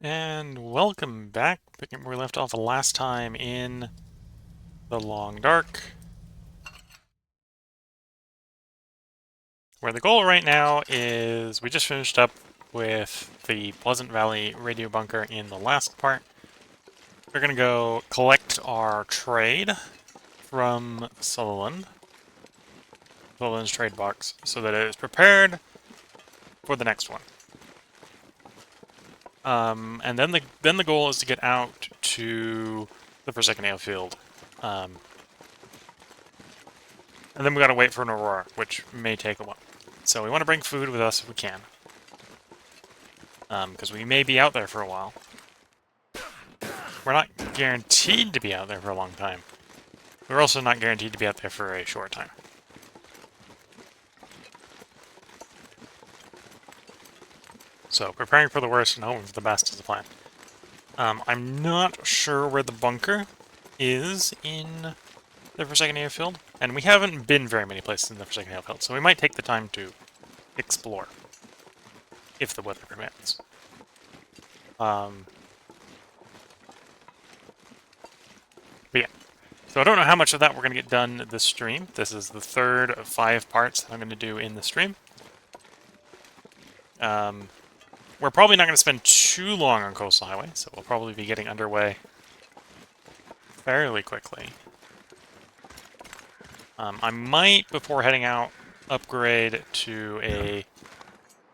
And welcome back. Picking up where we left off last time in the Long Dark. Where the goal right now is we just finished up with the Pleasant Valley radio bunker in the last part. We're going to go collect our trade from Sutherland's trade box so that it is prepared for the next one. And then the goal is to get out to the Forsaken airfield. And then we gotta wait for an aurora, which may take a while. So we want to bring food with us if we can. Because we may be out there for a while. We're not guaranteed to be out there for a long time. We're also not guaranteed to be out there for a short time. So, preparing for the worst and hoping for the best is the plan. I'm not sure where the bunker is in the Forsaken airfield, and we haven't been very many places in the Forsaken airfield, so we might take the time to explore, if the weather permits. But yeah, so I don't know how much of that we're going to get done this stream. This is the third of 5 parts that I'm going to do in the stream. We're probably not going to spend too long on Coastal Highway, so we'll probably be getting underway fairly quickly. I might, before heading out, upgrade to a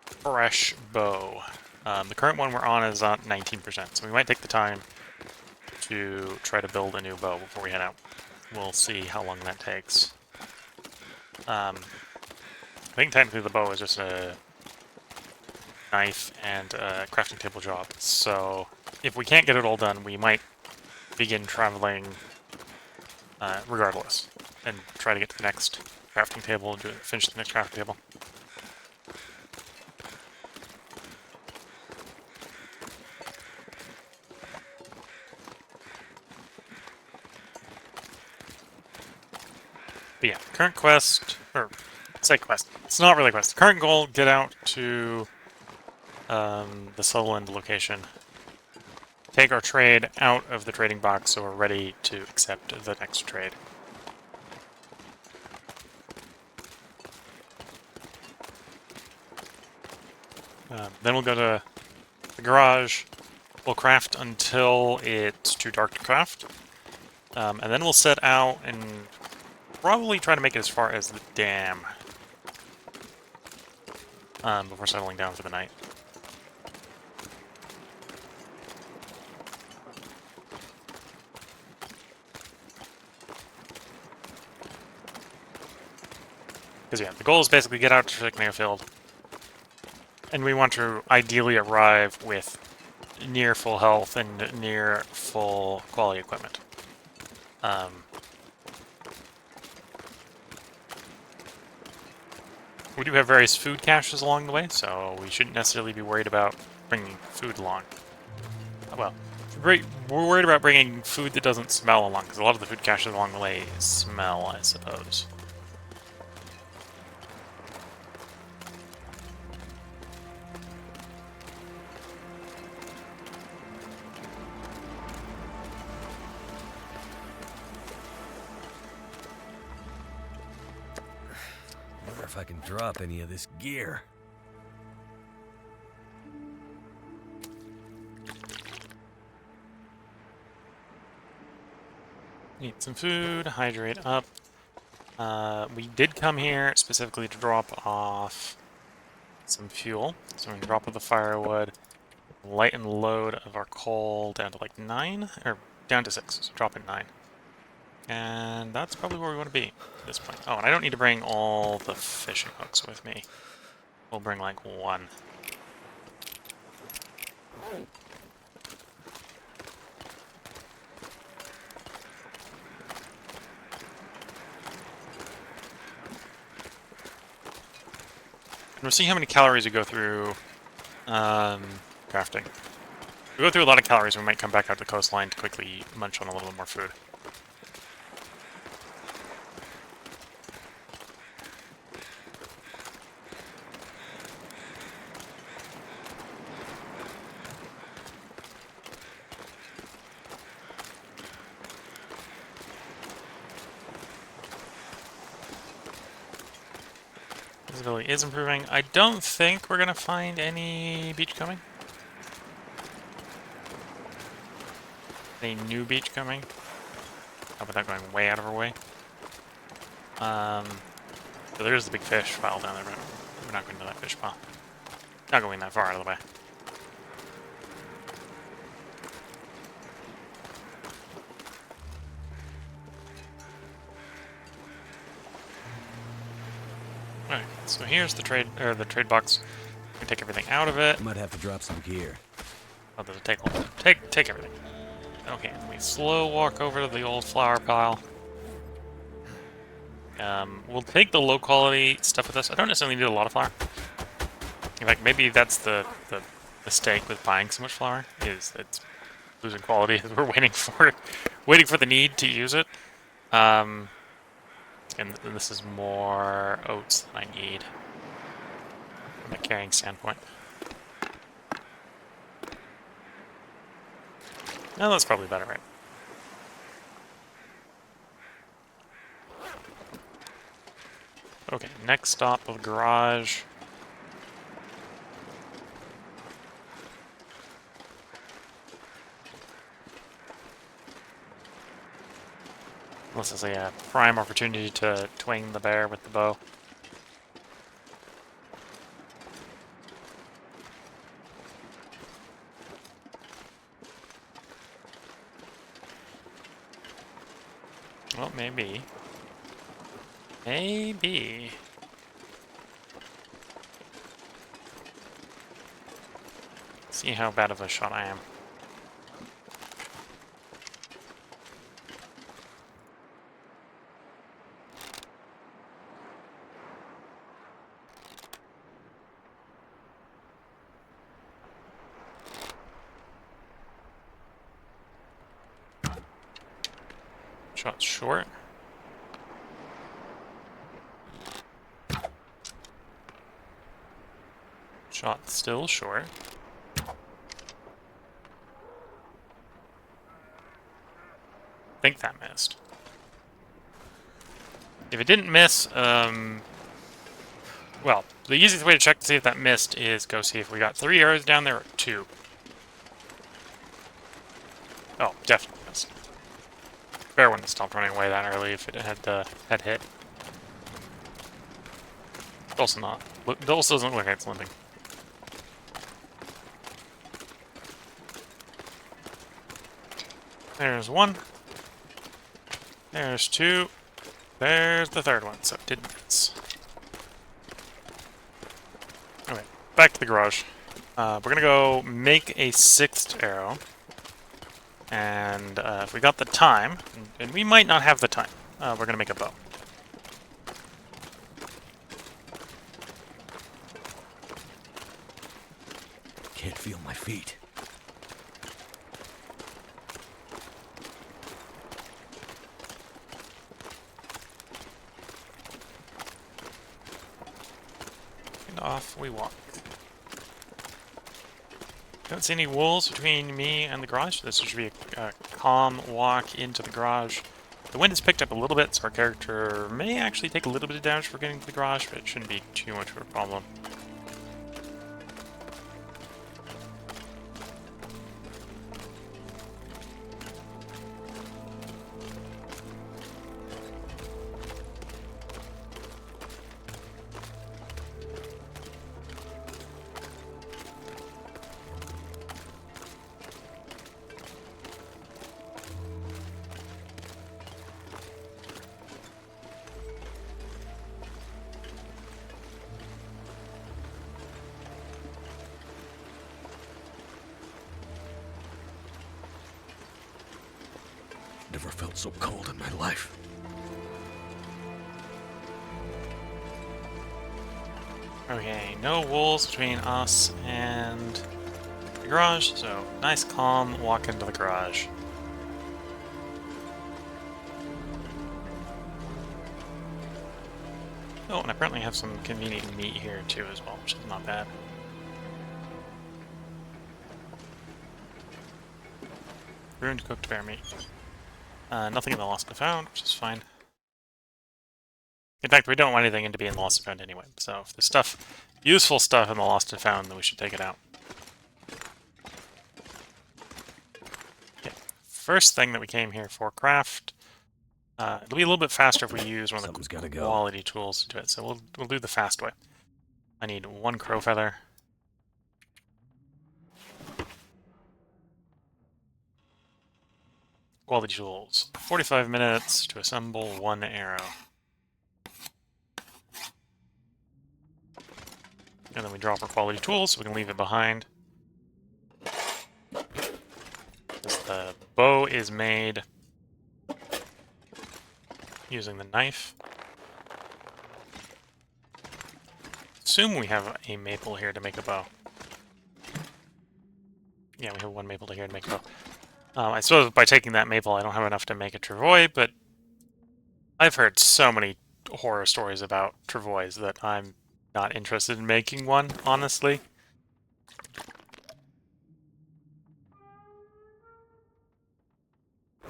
fresh bow. The current one we're on is on 19%, so we might take the time to try to build a new bow before we head out. We'll see how long that takes. I think technically the bow is just a knife and a crafting table job, so if we can't get it all done, we might begin traveling regardless, and try to get to the next crafting table, finish the next crafting table. But yeah, current quest, or say quest, it's not really a quest. Current goal, get out to the Sutherland location. Take our trade out of the trading box so we're ready to accept the next trade. Then we'll go to the garage. We'll craft until it's too dark to craft. And then we'll set out and probably try to make it as far as the dam before settling down for the night. Because yeah, the goal is basically get out to the airfield, and we want to ideally arrive with near full health and near full quality equipment. We do have various food caches along the way, so we shouldn't necessarily be worried about bringing food along. Well, we're worried about bringing food that doesn't smell along, because a lot of the food caches along the way smell, I suppose. If I can drop any of this gear. Eat some food, hydrate up. We did come here specifically to drop off some fuel. So we're going to drop off the firewood, lighten the load of our coal down to like 9, or down to 6, so drop it 9. And that's probably where we want to be at this point. Oh, and I don't need to bring all the fishing hooks with me. We'll bring like 1. And we'll see how many calories we go through crafting. If we go through a lot of calories, we might come back out to the coastline to quickly munch on a little bit more food. Visibility is improving. I don't think we're gonna find any beach coming. Any new beach coming. How about that going way out of our way? So there's the big fish pile down there, but we're not going to that fish pile. Not going that far out of the way. Alright, so here's the trade box. We can take everything out of it. I might have to drop some gear. Oh, does it take everything? Okay, we slow walk over to the old flower pile. We'll take the low quality stuff with us. I don't necessarily need a lot of flour. In fact, maybe that's the mistake with buying so much flour, is it's losing quality as we're waiting for the need to use it. And this is more oats than I need from a carrying standpoint. No, that's probably better, right? Okay, next stop of the garage. This is a prime opportunity to twing the bear with the bow. Well, maybe. Maybe. See how bad of a shot I am. Shot short. Shot still short. Think that missed. If it didn't miss, well, the easiest way to check to see if that missed is go see if we got 3 arrows down there or 2. Oh, definitely missed. Bear wouldn't have stopped running away that early if it had hit. Also not. It also doesn't look like it's limping. There's 1. There's 2. There's the 3rd one, so it didn't miss. Okay, back to the garage. We're gonna go make a 6th arrow. And if we got the time, and we might not have the time, we're gonna make a bow. Can't feel my feet. And off we walk. Don't see any wolves between me and the garage. This should be a calm walk into the garage. The wind has picked up a little bit, so our character may actually take a little bit of damage for getting to the garage, but it shouldn't be too much of a problem. Never felt so cold in my life. Okay, no wolves between us and the garage, so nice calm walk into the garage. Oh, and I apparently have some convenient meat here too as well, which is not bad. Ruined cooked bear meat. Nothing in the lost and found, which is fine. In fact, we don't want anything to be in Lost and Found anyway. So if there's stuff, useful stuff in the Lost and Found, then we should take it out. Okay. First thing that we came here for, craft. It'll be a little bit faster if we use one of the quality tools to do it. So we'll do the fast way. I need 1 crow feather. Quality tools. 45 minutes to assemble 1 arrow. And then we drop our quality tools so we can leave it behind. The bow is made using the knife. Assume we have a maple here to make a bow. Yeah, we have 1 maple here to make a bow. I suppose by taking that maple, I don't have enough to make a travois, but I've heard so many horror stories about travois that I'm not interested in making one, honestly.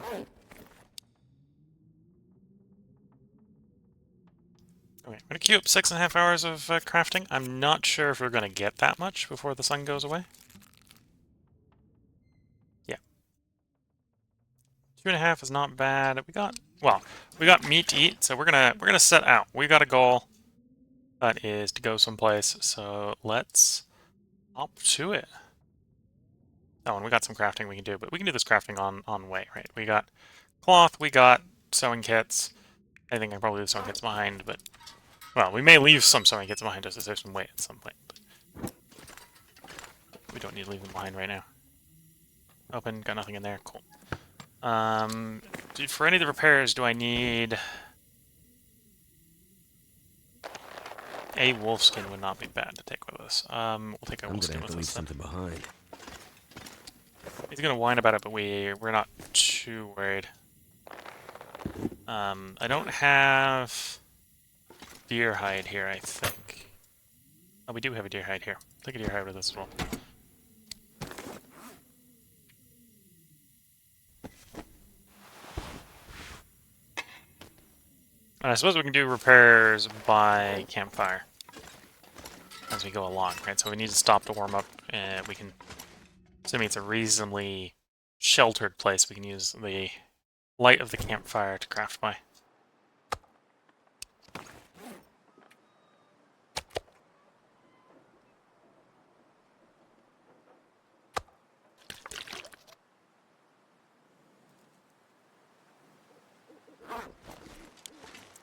Okay, I'm going to queue up 6.5 hours of crafting. I'm not sure if we're going to get that much before the sun goes away. Yeah. 2.5 is not bad. We got meat to eat, so we're gonna set out. We got a goal that is to go someplace, so let's hop to it. Oh, and we got some crafting we can do, but we can do this crafting on way, right? We got cloth, we got sewing kits. I think I can probably leave sewing kits behind, but well, we may leave some sewing kits behind us to save some weight at some point, but we don't need to leave them behind right now. Open, got nothing in there, cool. For any of the repairs, do I need... A wolf skin would not be bad to take with us. We'll take a wolf skin with us. Leave something behind. He's gonna whine about it, but we're not too worried. I don't have deer hide here, I think. Oh, we do have a deer hide here. Take a deer hide with us as well. And I suppose we can do repairs by campfire as we go along, right? So we need to stop to warm up, and we can, assuming it's a reasonably sheltered place, we can use the light of the campfire to craft by.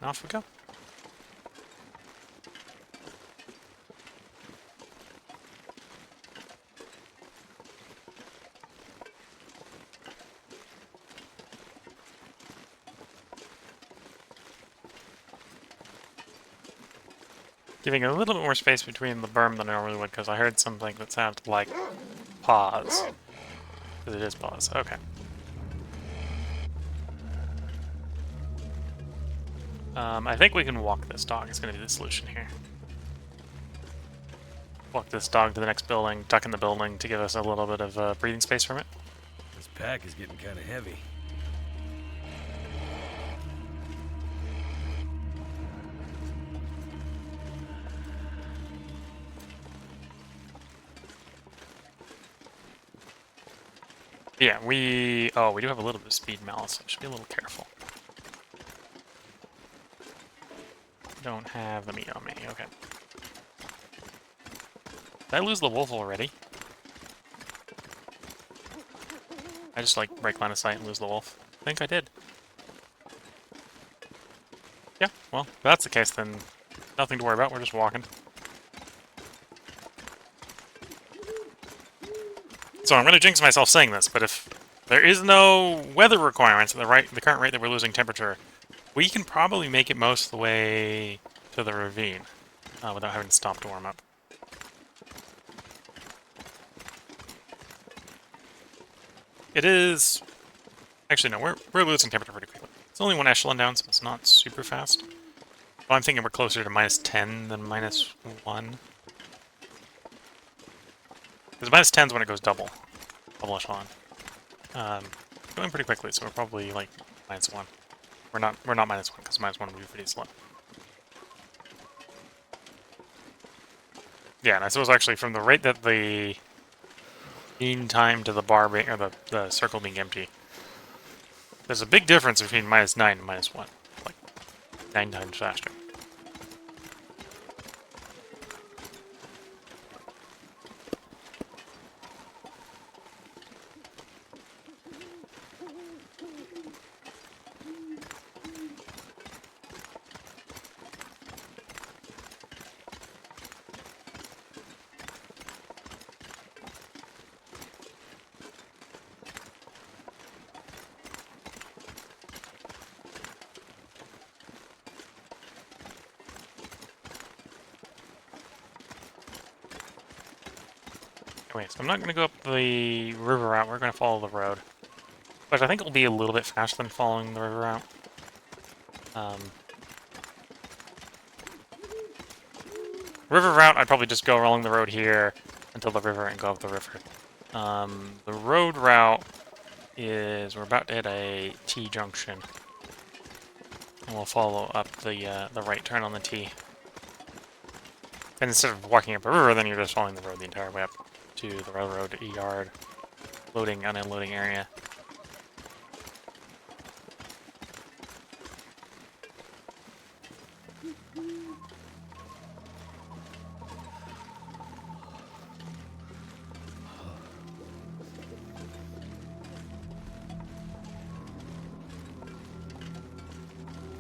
And off we go. Giving a little bit more space between the berm than I normally would, because I heard something that sounded like pause. Because it is pause. Okay. I think we can walk this dog. It's going to be the solution here. Walk this dog to the next building, duck in the building to give us a little bit of breathing space from it. This pack is getting kind of heavy. Yeah, we do have a little bit of speed malice, so we should be a little careful. Don't have the meat on me, okay. Did I lose the wolf already? I just like break line of sight and lose the wolf. I think I did. Yeah, well, if that's the case, then nothing to worry about, we're just walking. So I'm going to jinx myself saying this, but if there is no weather requirements at the current rate that we're losing temperature, we can probably make it most of the way to the ravine without having to stop to warm up. It is... Actually, no, we're losing temperature pretty quickly. It's only 1 echelon down, so it's not super fast. Well, I'm thinking we're closer to -10 than -1. Because -10 is when it goes double echelon. Going pretty quickly, so we're probably like -1. We're not -1 because -1 would be pretty slow. Yeah, and I suppose actually from the rate that the mean time to the bar being, or the circle being empty, there's a big difference between -9 and -1. Like 9 times faster. Anyway, so I'm not going to go up the river route, we're going to follow the road. But I think it'll be a little bit faster than following the river route. River route, I'd probably just go along the road here until the river and go up the river. The road route is, we're about to hit a T-junction. And we'll follow up the right turn on the T. And instead of walking up a river, then you're just following the road the entire way up to the railroad yard, loading and unloading area.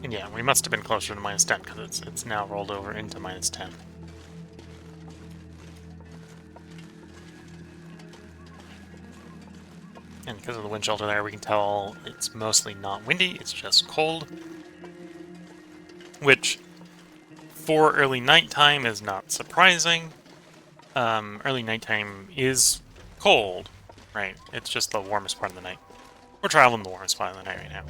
And yeah, we must have been closer to -10 because it's now rolled over into -10. And because of the wind shelter there, we can tell it's mostly not windy, it's just cold. Which, for early nighttime, is not surprising. Early nighttime is cold, right? It's just the warmest part of the night. We're traveling the warmest part of the night right now.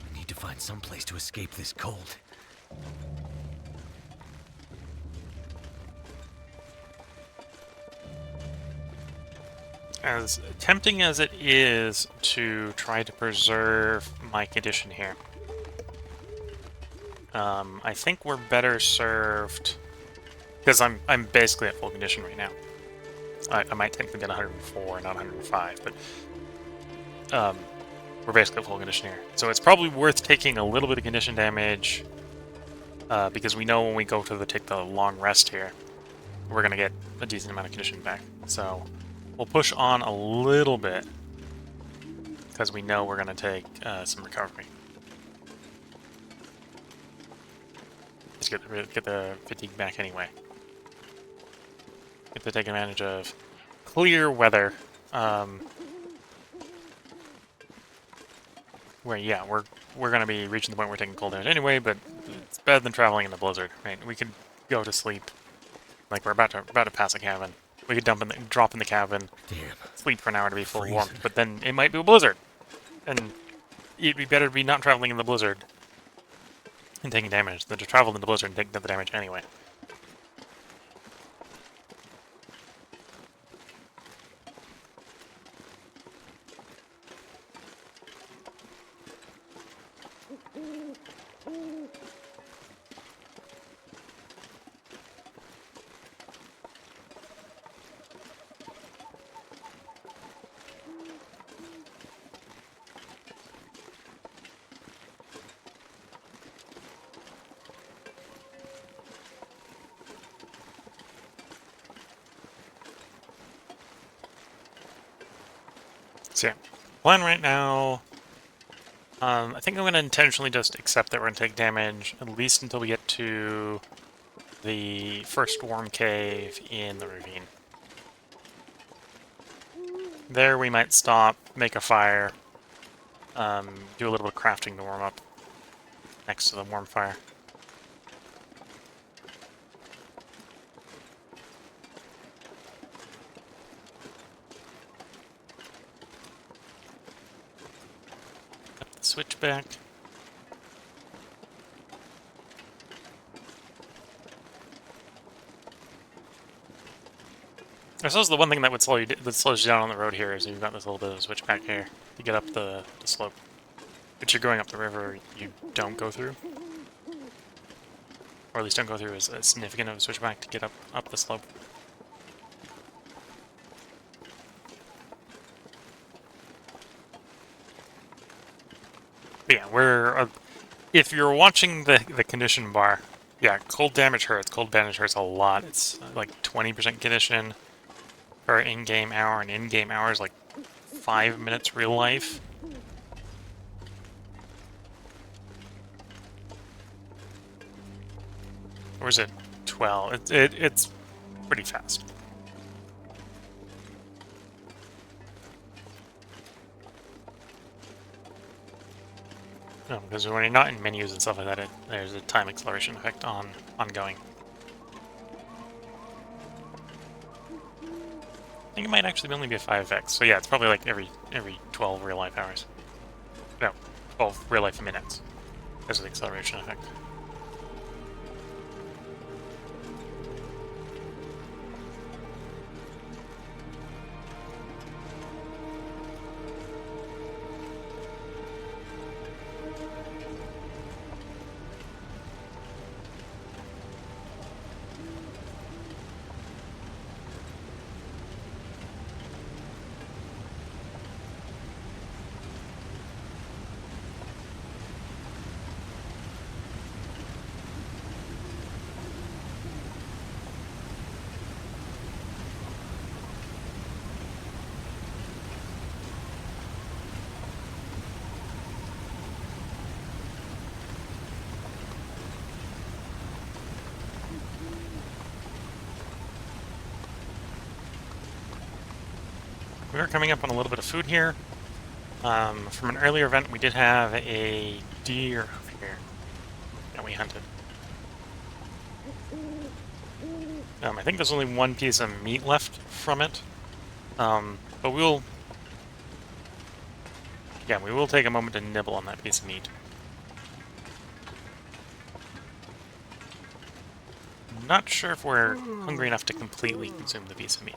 I need to find some place to escape this cold. As tempting as it is to try to preserve my condition here, I think we're better served because I'm basically at full condition right now. I might technically get 104, not 105, but we're basically at full condition here. So it's probably worth taking a little bit of condition damage because we know when we go to take the long rest here, we're gonna get a decent amount of condition back. So we'll push on a little bit because we know we're gonna take some recovery. Just get the fatigue back anyway. Get to take advantage of clear weather. Where yeah, we're gonna be reaching the point where we're taking cold damage anyway, but it's better than traveling in the blizzard, right? We could go to sleep, like we're about to pass a cabin. We could drop in the cabin, Damn. sleep for an hour to be full Freezing. warmth, but then it might be a blizzard, and it'd be better to be not traveling in the blizzard and taking damage than to travel in the blizzard and take the damage anyway. So yeah, plan right now. I think I'm going to intentionally just accept that we're going to take damage, at least until we get to the first warm cave in the ravine. There we might stop, make a fire, do a little bit of crafting to warm up next to the warm fire. Switchback. I suppose the one thing that would that slows you down on the road here is you've got this little bit of a switchback here to get up the slope. But you're going up the river, you don't go through. Or at least don't go through as significant of a switchback to get up the slope. But yeah, if you're watching the condition bar, yeah, cold damage hurts. Cold damage hurts a lot. It's like 20% condition per in-game hour, and in-game hour is like 5 minutes real life. Or is it 12? It's pretty fast. No, because when you're not in menus and stuff like that, there's a time acceleration effect on ongoing. I think it might actually only be a 5x. So yeah, it's probably like every 12 real life hours. No, 12 real life minutes. Because of the acceleration effect. We are coming up on a little bit of food here. From an earlier event, we did have a deer over here that we hunted. I think there's only one piece of meat left from it. But we will take a moment to nibble on that piece of meat. I'm not sure if we're hungry enough to completely consume the piece of meat.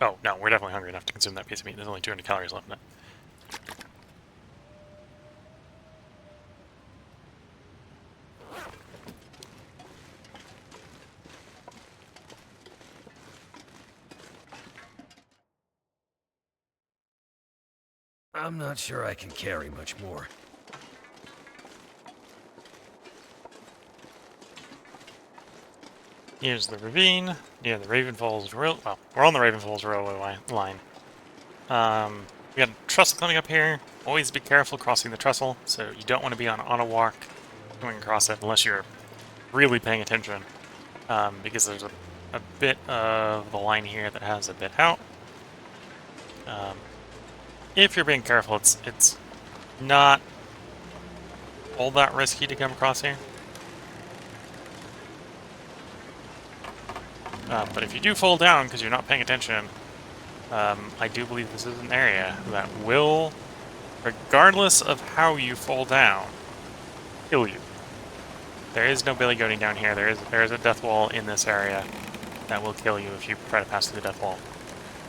Oh, no, we're definitely hungry enough to consume that piece of meat. There's only 200 calories left in it. I'm not sure I can carry much more. Here's the ravine. Yeah, the Raven Falls Rail. Well, we're on the Raven Falls Railway line. We got a trestle coming up here. Always be careful crossing the trestle, so you don't want to be on a walk going across it unless you're really paying attention, because there's a bit of the line here that has a bit out. If you're being careful, it's not all that risky to come across here. But if you do fall down because you're not paying attention, I do believe this is an area that will, regardless of how you fall down, kill you. There is no billy goating down here. There is a death wall in this area that will kill you if you try to pass through the death wall.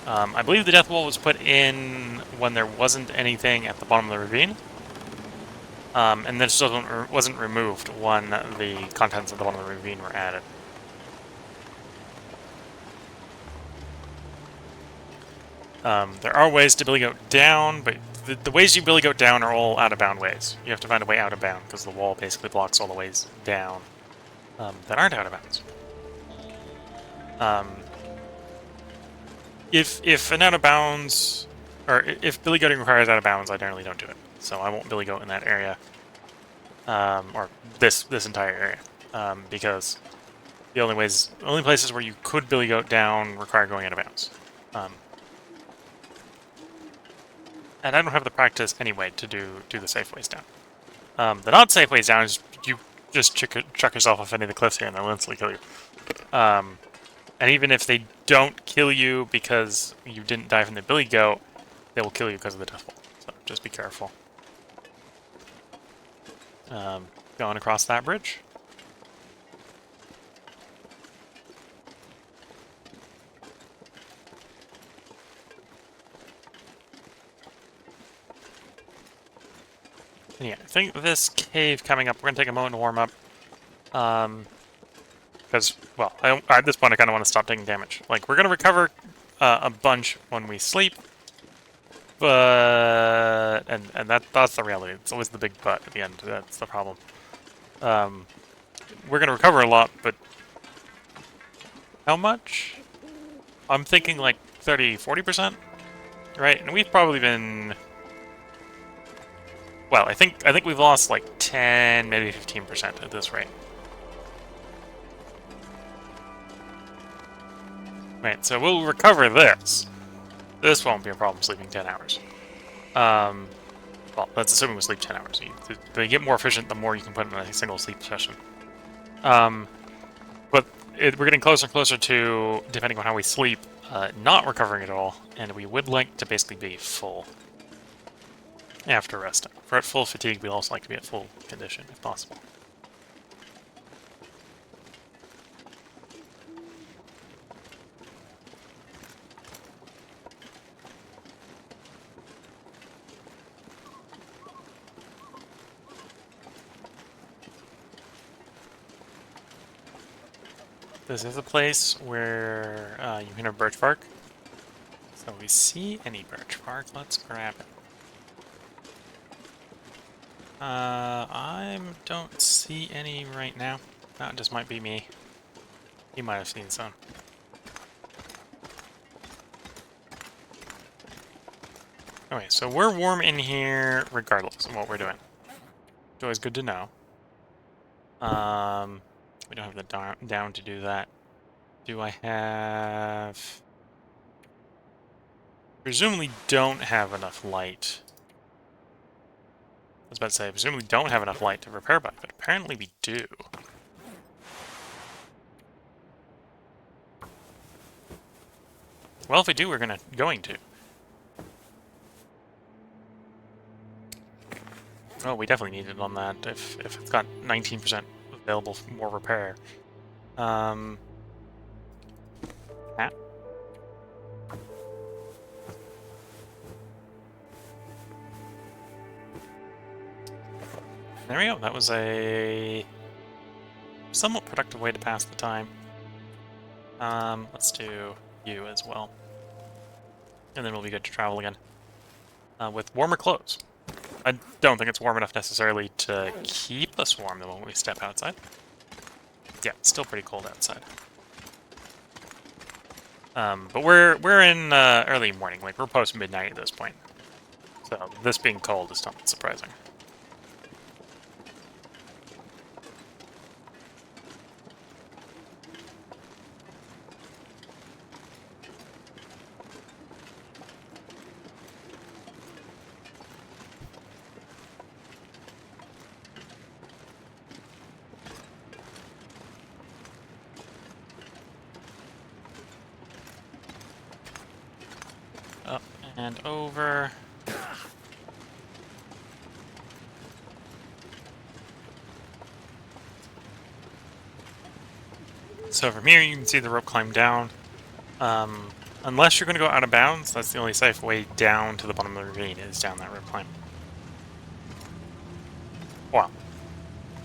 I believe the death wall was put in when there wasn't anything at the bottom of the ravine. And this wasn't removed when the contents of the bottom of the ravine were added. There are ways to billy goat down, but the ways you billy goat down are all out-of-bound ways. You have to find a way out of bound, because the wall basically blocks all the ways down that aren't out of bounds. If an out of bounds, or if billy goating requires out of bounds, I generally don't do it. So I won't billy goat in that area, or this entire area, because the only places where you could billy goat down require going out of bounds. And I don't have the practice anyway to do the safe ways down. The not safe ways down is you just chuck yourself off any of the cliffs here and they'll instantly kill you. And even if they don't kill you because you didn't die from the billy goat, they will kill you because of the death wall. So just be careful. Going across that bridge. And yeah, I think this cave coming up, we're going to take a moment to warm up. Because, well, at this point I kind of want to stop taking damage. Like, we're going to recover a bunch when we sleep. But... And that's the reality. It's always the big but at the end. That's the problem. We're going to recover a lot, but... How much? I'm thinking like 30-40%, right? And we've probably been... Well, I think we've lost like 10, maybe 15% at this rate. Right, so we'll recover this. This won't be a problem sleeping 10 hours. Well, that's assuming we sleep 10 hours. They get more efficient the more you can put in a single sleep session. But we're getting closer and closer to, depending on how we sleep, not recovering at all, and we would like to basically be full after resting. For at full fatigue, we'd also like to be at full condition, if possible. This is a place where you can have birch bark. So we see any birch bark, let's grab it. I don't see any right now. That just might be me. You might have seen some. Okay, so we're warm in here regardless of what we're doing. It's always good to know. We don't have the down to do that. Do I have... Presumably don't have enough light. I was about to say, presumably don't have enough light to repair by, but apparently we do. Well, if we do, we're going to. Oh, we definitely need it on that, if it's got 19% available for more repair. Ah. There we go, that was a somewhat productive way to pass the time. Let's do you as well. And then we'll be good to travel again. With warmer clothes. I don't think it's warm enough necessarily to keep us warm the moment we step outside. Yeah, it's still pretty cold outside. But we're in early morning, like we're post midnight at this point. So this being cold is not surprising. Up and over. So from here you can see the rope climb down. Unless you're going to go out of bounds, that's the only safe way down to the bottom of the ravine is down that rope climb. Well,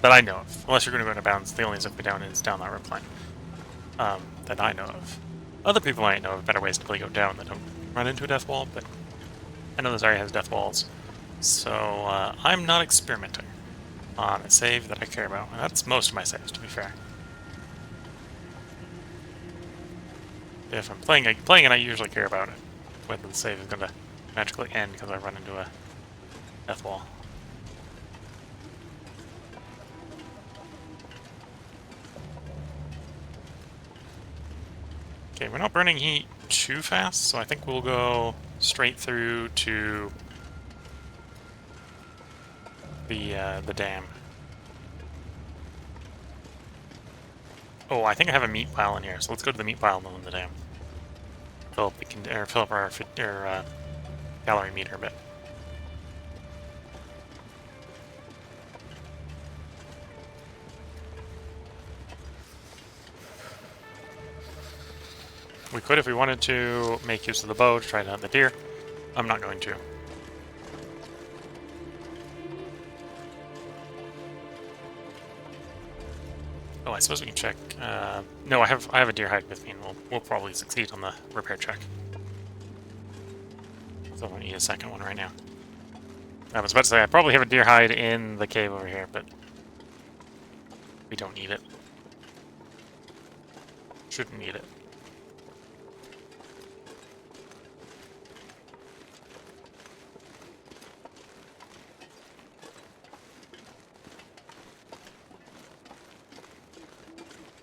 that I know of. Unless you're going to go out of bounds, the only safe way down is down that rope climb. That I know of. Other people might know of better ways to play go down that don't run into a death wall, but I know this area has death walls. So I'm not experimenting on a save that I care about. And that's most of my saves, to be fair. If I'm playing it, I usually care about it. Whether the save is going to magically end because I run into a death wall. Okay, we're not burning heat too fast, so I think we'll go straight through to the dam. Oh, I think I have a meat pile in here, so let's go to the meat pile and then the dam. Fill up our calorie meter a bit. We could, if we wanted to, make use of the bow to try to hunt the deer. I'm not going to. Oh, I suppose we can check. No, I have a deer hide with me, and we'll probably succeed on the repair check. So I don't need a second one right now. I was about to say I probably have a deer hide in the cave over here, but we don't need it. Shouldn't need it.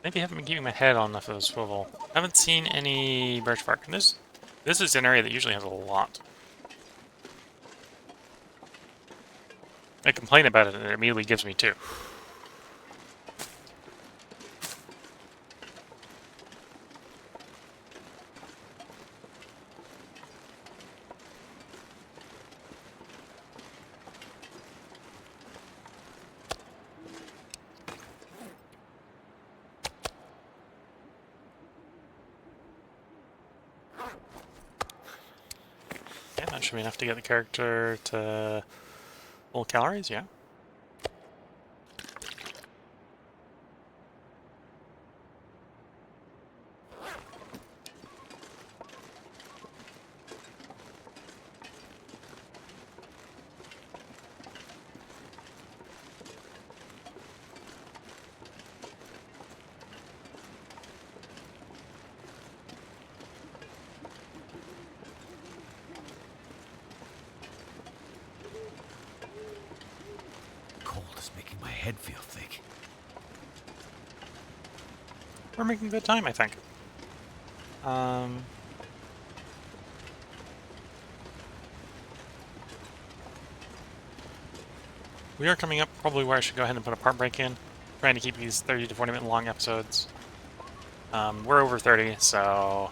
Maybe I haven't been keeping my head on enough of the swivel. I haven't seen any birch bark. And this is an area that usually has a lot. I complain about it and it immediately gives me two. Yeah, that should be enough to get the character to full calories, yeah. Cold is making my head feel thick. We're making good time, I think. We are coming up probably where I should go ahead and put a part break in. Trying to keep these 30 to 40 minute long episodes. We're over 30, so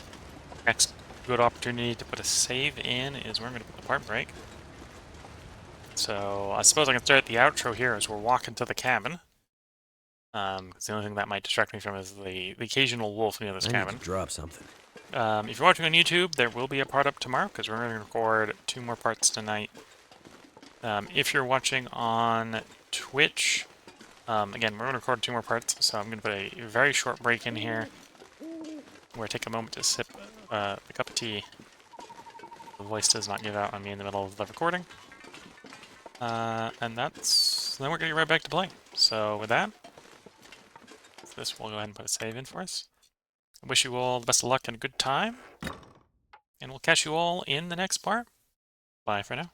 next good opportunity to put a save in is where I'm going to put the part break. So I suppose I can start the outro here as we're walking to the cabin. Because the only thing that might distract me from is the occasional wolf near this cabin. Need to drop something. If you're watching on YouTube, there will be a part up tomorrow because we're going to record 2 more parts tonight. If you're watching on Twitch, again, we're going to record 2 more parts, so I'm going to put a very short break in here where I take a moment to sip a cup of tea. The voice does not give out on me in the middle of the recording. And then we're going to get right back to playing. So with that, this will go ahead and put a save in for us. I wish you all the best of luck and a good time. And we'll catch you all in the next part. Bye for now.